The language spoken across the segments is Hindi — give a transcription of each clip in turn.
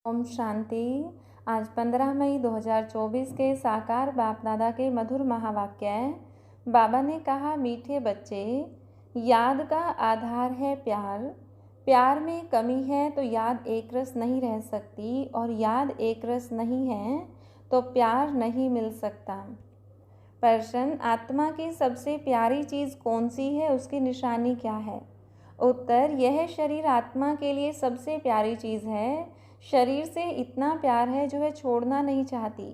ओम शांति। आज 15 मई 2024 के साकार बाप दादा के मधुर महावाक्य है। बाबा ने कहा, मीठे बच्चे, याद का आधार है प्यार। प्यार में कमी है तो याद एक रस नहीं रह सकती, और याद एक रस नहीं है तो प्यार नहीं मिल सकता। प्रश्न, आत्मा की सबसे प्यारी चीज़ कौन सी है, उसकी निशानी क्या है? उत्तर, यह शरीर आत्मा के लिए सबसे प्यारी चीज़ है। शरीर से इतना प्यार है जो वह छोड़ना नहीं चाहती।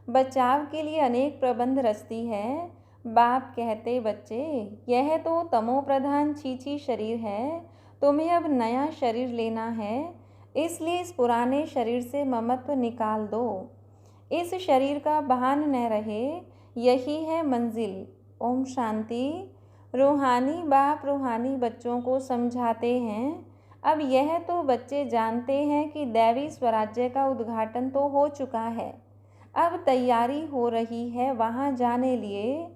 बचाव के लिए अनेक प्रबंध रचती है। बाप कहते, बच्चे, यह तो तमो प्रधान छीछी शरीर है, तुम्हें अब नया शरीर लेना है, इसलिए इस पुराने शरीर से ममत्व निकाल दो। इस शरीर का भान न रहे, यही है मंजिल। ओम शांति। रूहानी बाप रूहानी बच्चों को समझाते हैं, अब यह तो बच्चे जानते हैं कि दैवी स्वराज्य का उद्घाटन तो हो चुका है। अब तैयारी हो रही है वहाँ जाने लिए।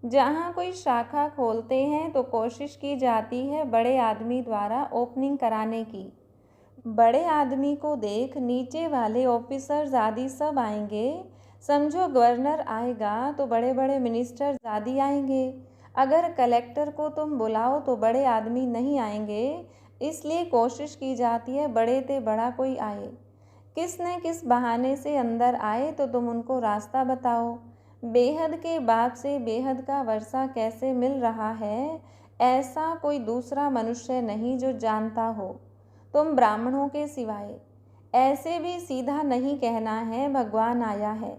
जहाँ कोई शाखा खोलते हैं तो कोशिश की जाती है बड़े आदमी द्वारा ओपनिंग कराने की। बड़े आदमी को देख नीचे वाले ऑफिसर्स आदि सब आएंगे। समझो गवर्नर आएगा तो बड़े बड़े मिनिस्टर्स आदि आएंगे। अगर कलेक्टर को तुम बुलाओ तो बड़े आदमी नहीं आएंगे, इसलिए कोशिश की जाती है बड़े ते बड़ा कोई आए। किस न किस बहाने से अंदर आए तो तुम उनको रास्ता बताओ। बेहद के बाप से बेहद का वर्षा कैसे मिल रहा है, ऐसा कोई दूसरा मनुष्य नहीं जो जानता हो, तुम ब्राह्मणों के सिवाय। ऐसे भी सीधा नहीं कहना है भगवान आया है।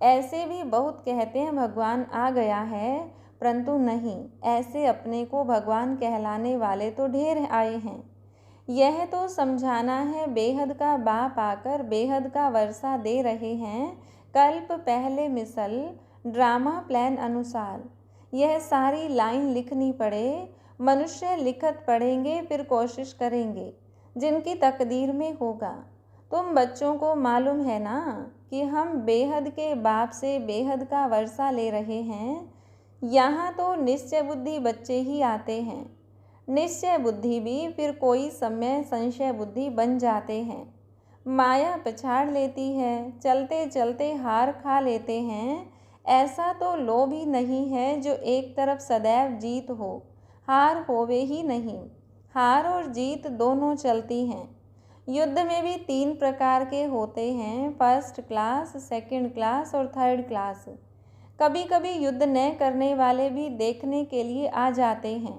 ऐसे भी बहुत कहते हैं भगवान आ गया है, परंतु नहीं, ऐसे अपने को भगवान कहलाने वाले तो ढेर आए हैं। यह तो समझाना है बेहद का बाप आकर बेहद का वर्षा दे रहे हैं, कल्प पहले मिसल ड्रामा प्लान अनुसार। यह सारी लाइन लिखनी पड़े, मनुष्य लिखत पढ़ेंगे फिर कोशिश करेंगे, जिनकी तकदीर में होगा। तुम बच्चों को मालूम है ना कि हम बेहद के बाप से बेहद का वर्षा ले रहे हैं। यहाँ तो निश्चय बुद्धि बच्चे ही आते हैं। निश्चय बुद्धि भी फिर कोई समय संशय बुद्धि बन जाते हैं। माया पछाड़ लेती है, चलते चलते हार खा लेते हैं। ऐसा तो लोभ ही नहीं है जो एक तरफ सदैव जीत हो, हार होवे ही नहीं। हार और जीत दोनों चलती हैं। युद्ध में भी 3 प्रकार के होते हैं, फर्स्ट क्लास, सेकंड क्लास और थर्ड क्लास। कभी कभी युद्ध न करने वाले भी देखने के लिए आ जाते हैं,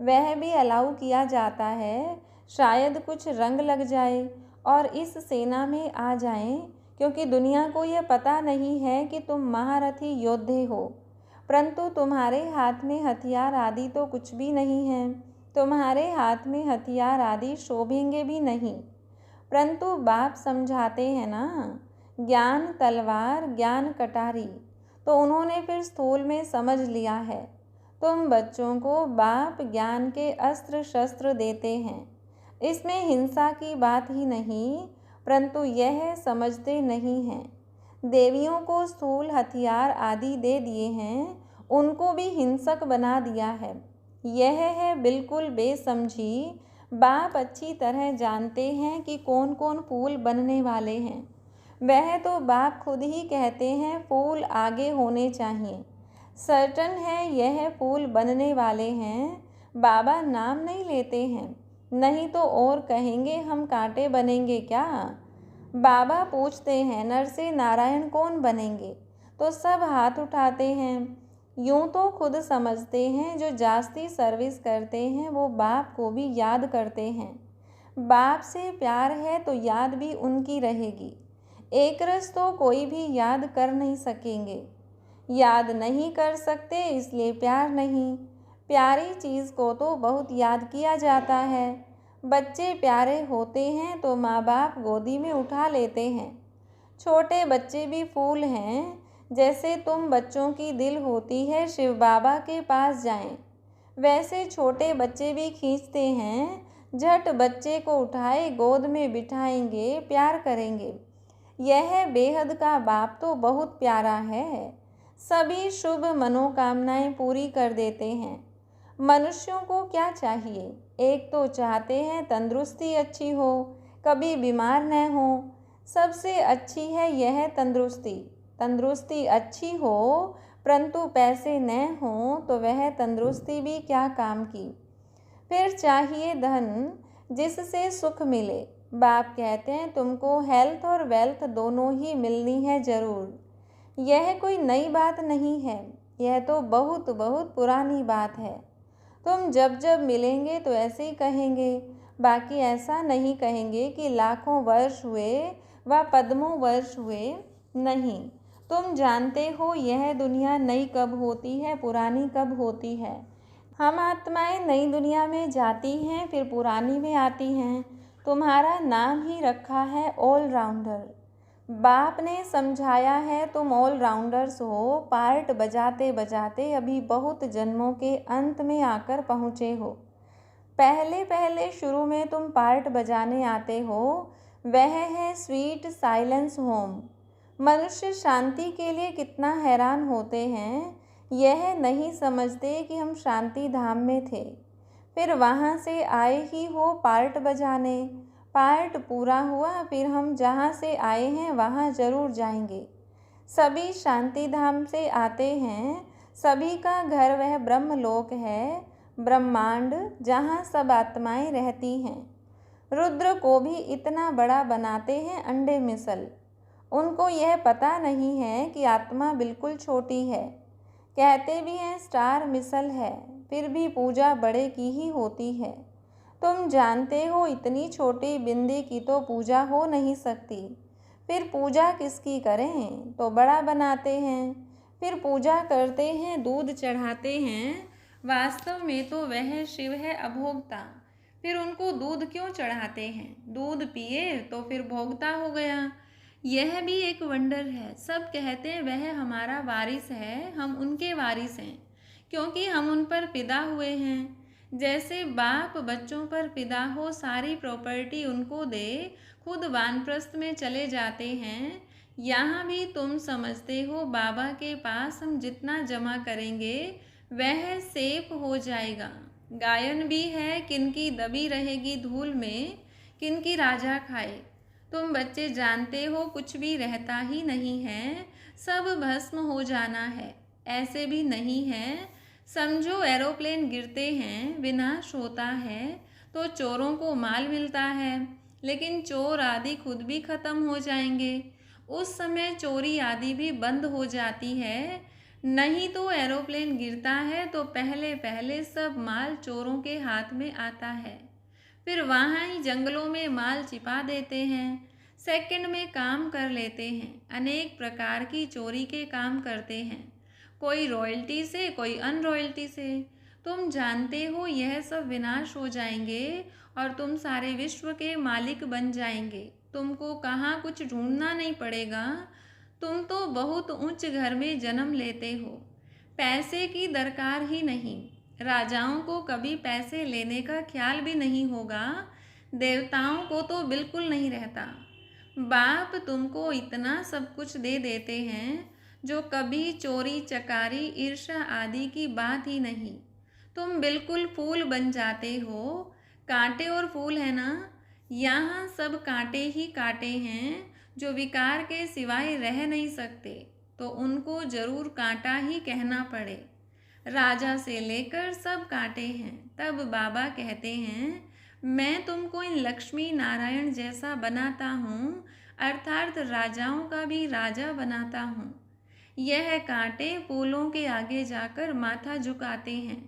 वह भी अलाउ किया जाता है। शायद कुछ रंग लग जाए और इस सेना में आ जाएं, क्योंकि दुनिया को यह पता नहीं है कि तुम महारथी योद्धे हो, परंतु तुम्हारे हाथ में हथियार आदि तो कुछ भी नहीं है। तुम्हारे हाथ में हथियार आदि शोभेंगे भी नहीं, परंतु बाप समझाते हैं ना, ज्ञान तलवार ज्ञान कटारी। तो उन्होंने फिर स्थूल में समझ लिया है। तुम बच्चों को बाप ज्ञान के अस्त्र शस्त्र देते हैं। इसमें हिंसा की बात ही नहीं, परंतु यह समझते नहीं हैं। देवियों को स्थूल हथियार आदि दे दिए हैं, उनको भी हिंसक बना दिया है। यह है बिल्कुल बेसमझी। बाप अच्छी तरह जानते हैं कि कौन कौन फूल बनने वाले हैं। वह तो बाप खुद ही कहते हैं फूल आगे होने चाहिए। सर्टन है यह फूल बनने वाले हैं। बाबा नाम नहीं लेते हैं, नहीं तो और कहेंगे हम कांटे बनेंगे क्या। बाबा पूछते हैं नर से नारायण कौन बनेंगे, तो सब हाथ उठाते हैं। यूं तो खुद समझते हैं जो जास्ती सर्विस करते हैं वो बाप को भी याद करते हैं। बाप से प्यार है तो याद भी उनकी रहेगी। एक रस तो कोई भी याद कर नहीं सकेंगे। याद नहीं कर सकते इसलिए प्यार नहीं। प्यारी चीज़ को तो बहुत याद किया जाता है। बच्चे प्यारे होते हैं तो माँ बाप गोदी में उठा लेते हैं। छोटे बच्चे भी फूल हैं। जैसे तुम बच्चों की दिल होती है शिव बाबा के पास जाएं, वैसे छोटे बच्चे भी खींचते हैं। झट बच्चे को उठाए गोद में बिठाएंगे, प्यार करेंगे। यह बेहद का बाप तो बहुत प्यारा है। सभी शुभ मनोकामनाएं पूरी कर देते हैं। मनुष्यों को क्या चाहिए? एक तो चाहते हैं तंदुरुस्ती अच्छी हो, कभी बीमार न हो, सबसे अच्छी है यह तंदुरुस्ती। तंदुरुस्ती अच्छी हो परंतु पैसे न हों तो वह तंदुरुस्ती भी क्या काम की। फिर चाहिए धन जिससे सुख मिले। बाप कहते हैं तुमको हेल्थ और वेल्थ दोनों ही मिलनी है ज़रूर। यह कोई नई बात नहीं है, यह तो बहुत बहुत पुरानी बात है। तुम जब जब मिलेंगे तो ऐसे ही कहेंगे, बाकी ऐसा नहीं कहेंगे कि लाखों वर्ष हुए व पद्मों वर्ष हुए। नहीं, तुम जानते हो यह दुनिया नई कब होती है, पुरानी कब होती है। हम आत्माएं नई दुनिया में जाती हैं फिर पुरानी में आती हैं। तुम्हारा नाम ही रखा है ऑलराउंडर। बाप ने समझाया है तुम ऑलराउंडर्स हो, पार्ट बजाते बजाते अभी बहुत जन्मों के अंत में आकर पहुँचे हो। पहले पहले शुरू में तुम पार्ट बजाने आते हो, वह है स्वीट साइलेंस होम। मनुष्य शांति के लिए कितना हैरान होते हैं, यह नहीं समझते कि हम शांति धाम में थे, फिर वहाँ से आए ही हो पार्ट बजाने। पार्ट पूरा हुआ फिर हम जहाँ से आए हैं वहाँ ज़रूर जाएंगे। सभी शांति धाम से आते हैं, सभी का घर वह ब्रह्मलोक है, ब्रह्मांड जहाँ सब आत्माएं रहती हैं। रुद्र को भी इतना बड़ा बनाते हैं अंडे मिसल। उनको यह पता नहीं है कि आत्मा बिल्कुल छोटी है। कहते भी हैं स्टार मिसल है, फिर भी पूजा बड़े की ही होती है। तुम जानते हो इतनी छोटी बिंदी की तो पूजा हो नहीं सकती, फिर पूजा किसकी करें, तो बड़ा बनाते हैं। फिर पूजा करते हैं, दूध चढ़ाते हैं, वास्तव में तो वह शिव है अभोक्ता। फिर उनको दूध क्यों चढ़ाते हैं, दूध पिए तो फिर भोक्ता हो गया। यह भी एक वंडर है। सब कहते हैं वह हमारा वारिस है, हम उनके वारिस हैं क्योंकि हम उन पर फिदा हुए हैं। जैसे बाप बच्चों पर फिदा हो सारी प्रॉपर्टी उनको दे, खुद वानप्रस्थ में चले जाते हैं। यहाँ भी तुम समझते हो बाबा के पास हम जितना जमा करेंगे वह सेफ हो जाएगा। गायन भी है, किनकी दबी रहेगी धूल में, किनकी राजा खाए। तुम बच्चे जानते हो कुछ भी रहता ही नहीं है, सब भस्म हो जाना है। ऐसे भी नहीं है। समझो एरोप्लेन गिरते हैं, विनाश होता है तो चोरों को माल मिलता है, लेकिन चोर आदि खुद भी खत्म हो जाएंगे। उस समय चोरी आदि भी बंद हो जाती है। नहीं तो एरोप्लेन गिरता है तो पहले पहले सब माल चोरों के हाथ में आता है, फिर वहाँ ही जंगलों में माल छिपा देते हैं, सेकंड में काम कर लेते हैं। अनेक प्रकार की चोरी के काम करते हैं, कोई रॉयल्टी से कोई अनरॉयल्टी से। तुम जानते हो यह सब विनाश हो जाएंगे और तुम सारे विश्व के मालिक बन जाएंगे। तुमको कहाँ कुछ ढूंढना नहीं पड़ेगा, तुम तो बहुत ऊंच घर में जन्म लेते हो। पैसे की दरकार ही नहीं, राजाओं को कभी पैसे लेने का ख्याल भी नहीं होगा, देवताओं को तो बिल्कुल नहीं रहता। बाप तुमको इतना सब कुछ दे देते हैं जो कभी चोरी चकारी ईर्ष्या आदि की बात ही नहीं। तुम बिल्कुल फूल बन जाते हो। कांटे और फूल है ना, यहाँ सब कांटे ही कांटे हैं जो विकार के सिवाय रह नहीं सकते, तो उनको जरूर कांटा ही कहना पड़े। राजा से लेकर सब कांटे हैं। तब बाबा कहते हैं मैं तुमको इन लक्ष्मी नारायण जैसा बनाता हूँ, अर्थात राजाओं का भी राजा बनाता हूँ। यह कांटे फूलों के आगे जाकर माथा झुकाते हैं।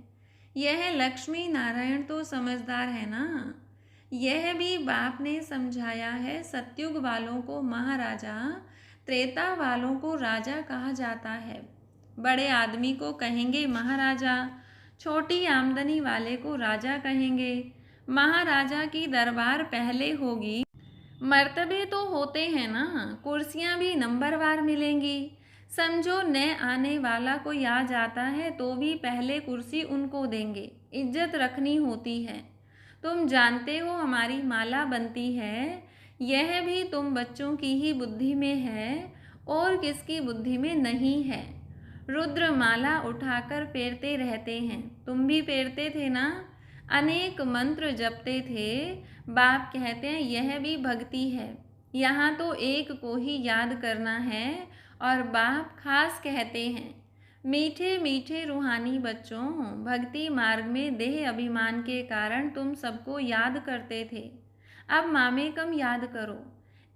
यह लक्ष्मी नारायण तो समझदार है ना। यह भी बाप ने समझाया है। सतयुग वालों को महाराजा, त्रेता वालों को राजा कहा जाता है। बड़े आदमी को कहेंगे महाराजा, छोटी आमदनी वाले को राजा कहेंगे। महाराजा की दरबार पहले होगी। मर्तबे तो होते हैं ना, कुर्सियां भी नंबरवार मिलेंगी। समझो न आने वाला कोई आ जाता है तो भी पहले कुर्सी उनको देंगे, इज्जत रखनी होती है। तुम जानते हो हमारी माला बनती है, यह भी तुम बच्चों की ही बुद्धि में है और किसकी बुद्धि में नहीं है। रुद्र माला उठाकर फेरते रहते हैं, तुम भी फेरते थे ना, अनेक मंत्र जपते थे। बाप कहते हैं यह भी भक्ति है। यहाँ तो एक को ही याद करना है और बाप खास कहते हैं, मीठे मीठे रूहानी बच्चों, भक्ति मार्ग में देह अभिमान के कारण तुम सबको याद करते थे, अब मामे कम याद करो।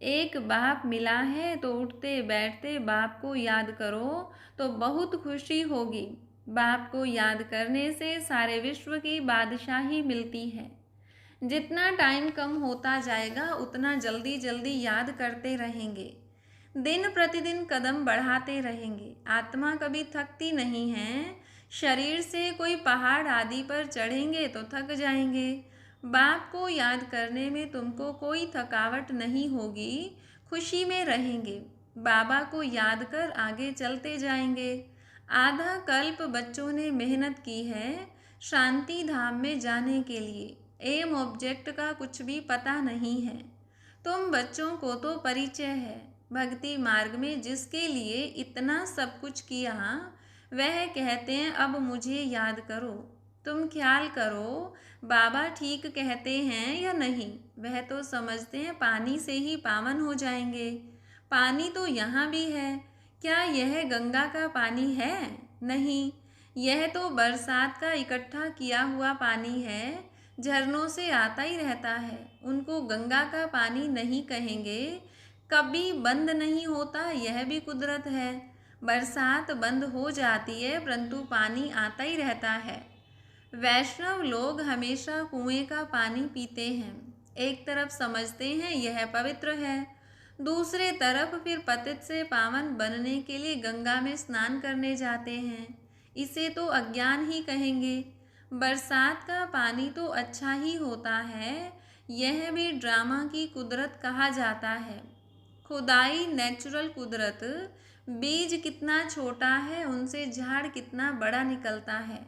एक बाप मिला है तो उठते बैठते बाप को याद करो तो बहुत खुशी होगी। बाप को याद करने से सारे विश्व की बादशाही मिलती है। जितना टाइम कम होता जाएगा उतना जल्दी जल्दी याद करते रहेंगे, दिन प्रतिदिन कदम बढ़ाते रहेंगे। आत्मा कभी थकती नहीं है। शरीर से कोई पहाड़ आदि पर चढ़ेंगे तो थक जाएंगे। बाप को याद करने में तुमको कोई थकावट नहीं होगी, खुशी में रहेंगे। बाबा को याद कर आगे चलते जाएंगे। आधा कल्प बच्चों ने मेहनत की है शांति धाम में जाने के लिए। एम ऑब्जेक्ट का कुछ भी पता नहीं है। तुम बच्चों को तो परिचय है। भक्ति मार्ग में जिसके लिए इतना सब कुछ किया, वह कहते हैं अब मुझे याद करो। तुम ख्याल करो बाबा ठीक कहते हैं या नहीं। वह तो समझते हैं पानी से ही पावन हो जाएंगे। पानी तो यहाँ भी है। क्या यह गंगा का पानी है? नहीं, यह तो बरसात का इकट्ठा किया हुआ पानी है, झरनों से आता ही रहता है। उनको गंगा का पानी नहीं कहेंगे। कभी बंद नहीं होता, यह भी कुदरत है। बरसात बंद हो जाती है परंतु पानी आता ही रहता है। वैष्णव लोग हमेशा कुएं का पानी पीते हैं। एक तरफ समझते हैं यह पवित्र है, दूसरे तरफ फिर पतित से पावन बनने के लिए गंगा में स्नान करने जाते हैं। इसे तो अज्ञान ही कहेंगे। बरसात का पानी तो अच्छा ही होता है, यह भी ड्रामा की कुदरत कहा जाता है। खुदाई नेचुरल कुदरत। बीज कितना छोटा है उनसे झाड़ कितना बड़ा निकलता है।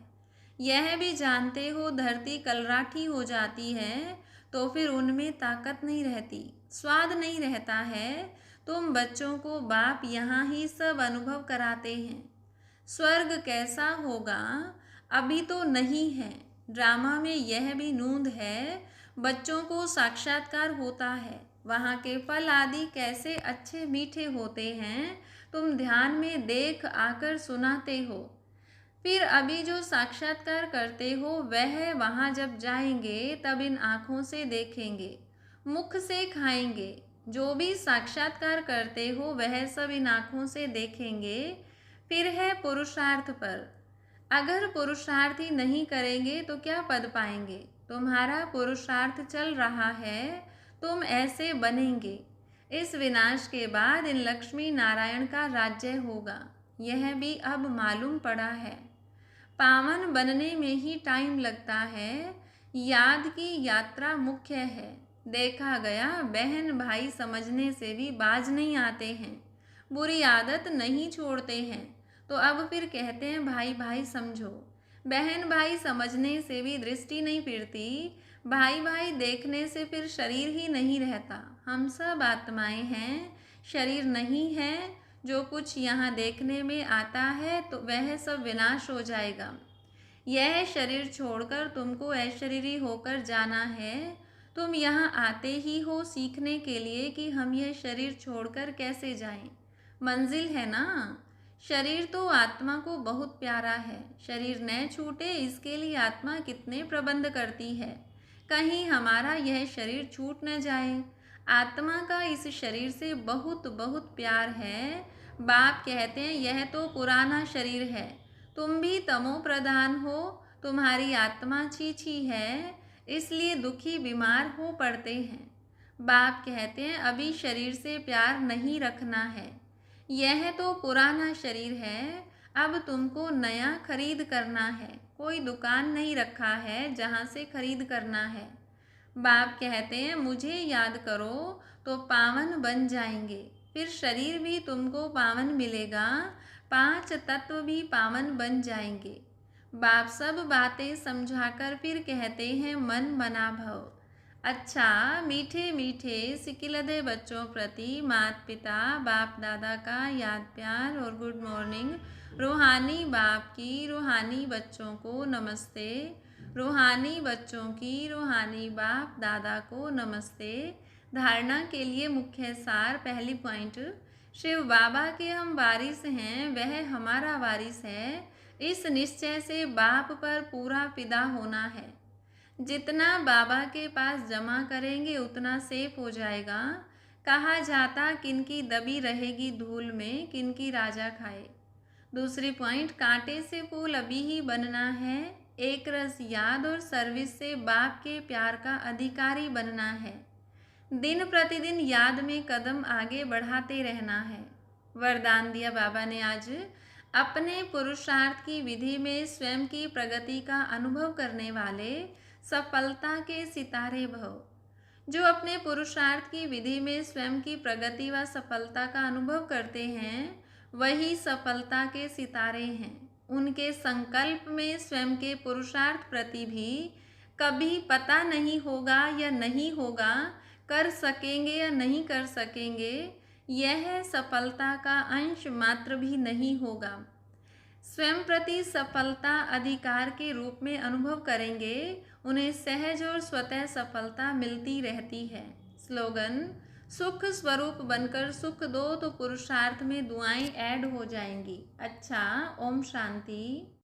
यह भी जानते हो धरती कलराठी हो जाती है तो फिर उनमें ताकत नहीं रहती, स्वाद नहीं रहता है। तुम बच्चों को बाप यहाँ ही सब अनुभव कराते हैं। स्वर्ग कैसा होगा अभी तो नहीं है। ड्रामा में यह भी नूंद है, बच्चों को साक्षात्कार होता है। वहाँ के फल आदि कैसे अच्छे मीठे होते हैं, तुम ध्यान में देख आकर सुनाते हो। फिर अभी जो साक्षात्कार करते हो वह वहाँ जब जाएंगे तब इन आँखों से देखेंगे, मुख से खाएंगे। जो भी साक्षात्कार करते हो वह सब इन आँखों से देखेंगे। फिर है पुरुषार्थ पर। अगर पुरुषार्थ ही नहीं करेंगे तो क्या पद पाएंगे। तुम्हारा पुरुषार्थ चल रहा है, तुम ऐसे बनेंगे। इस विनाश के बाद इन लक्ष्मी नारायण का राज्य होगा, यह भी अब मालूम पड़ा है। पावन बनने में ही टाइम लगता है, याद की यात्रा मुख्य है। देखा गया बहन भाई समझने से भी बाज नहीं आते हैं, बुरी आदत नहीं छोड़ते हैं, तो अब फिर कहते हैं भाई भाई समझो। बहन भाई समझने से भी दृष्टि नहीं फिरती, भाई भाई देखने से फिर शरीर ही नहीं रहता। हम सब आत्माएं हैं, शरीर नहीं है। जो कुछ यहाँ देखने में आता है तो वह सब विनाश हो जाएगा। यह शरीर छोड़कर तुमको अशरीरी होकर जाना है। तुम यहाँ आते ही हो सीखने के लिए कि हम यह शरीर छोड़कर कैसे जाएं। मंजिल है ना। शरीर तो आत्मा को बहुत प्यारा है, शरीर न छूटे इसके लिए आत्मा कितने प्रबंध करती है। कहीं हमारा यह शरीर छूट न जाए। आत्मा का इस शरीर से बहुत बहुत प्यार है। बाप कहते हैं यह तो पुराना शरीर है, तुम भी तमो प्रधान हो, तुम्हारी आत्मा छीछी है, इसलिए दुखी बीमार हो पड़ते हैं। बाप कहते हैं अभी शरीर से प्यार नहीं रखना है, यह तो पुराना शरीर है, अब तुमको नया खरीद करना है। कोई दुकान नहीं रखा है जहाँ से खरीद करना है। बाप कहते हैं मुझे याद करो तो पावन बन जाएंगे, फिर शरीर भी तुमको पावन मिलेगा, 5 तत्व भी पावन बन जाएंगे। बाप सब बातें समझाकर फिर कहते हैं मन मना भव। अच्छा मीठे मीठे सिकिलदे बच्चों प्रति माता पिता बाप दादा का याद प्यार और गुड मॉर्निंग। रूहानी बाप की रूहानी बच्चों को नमस्ते, रूहानी बच्चों की रूहानी बाप दादा को नमस्ते। धारणा के लिए मुख्य सार। पहली पॉइंट, शिव बाबा के हम वारिस हैं, वह हमारा वारिस है। इस निश्चय से बाप पर पूरा फिदा होना है। जितना बाबा के पास जमा करेंगे उतना सेफ हो जाएगा। कहा जाता किनकी दबी रहेगी धूल में, किनकी राजा खाए। दूसरी पॉइंट, कांटे से फूल अभी ही बनना है। एक रस याद और सर्विस से बाप के प्यार का अधिकारी बनना है। दिन प्रतिदिन याद में कदम आगे बढ़ाते रहना है। वरदान दिया बाबा ने आज, अपने पुरुषार्थ की विधि में स्वयं की प्रगति का अनुभव करने वाले सफलता के सितारे भव। जो अपने पुरुषार्थ की विधि में स्वयं की प्रगति व सफलता का अनुभव करते हैं, वही सफलता के सितारे हैं। उनके संकल्प में स्वयं के पुरुषार्थ प्रति भी कभी पता नहीं होगा या नहीं होगा, कर सकेंगे या नहीं कर सकेंगे, यह सफलता का अंश मात्र भी नहीं होगा। स्वयं प्रति सफलता अधिकार के रूप में अनुभव करेंगे, उन्हें सहज और स्वतः सफलता मिलती रहती है। स्लोगन, सुख स्वरूप बनकर सुख दो तो पुरुषार्थ में दुआएं ऐड हो जाएंगी। अच्छा, ओम शांति।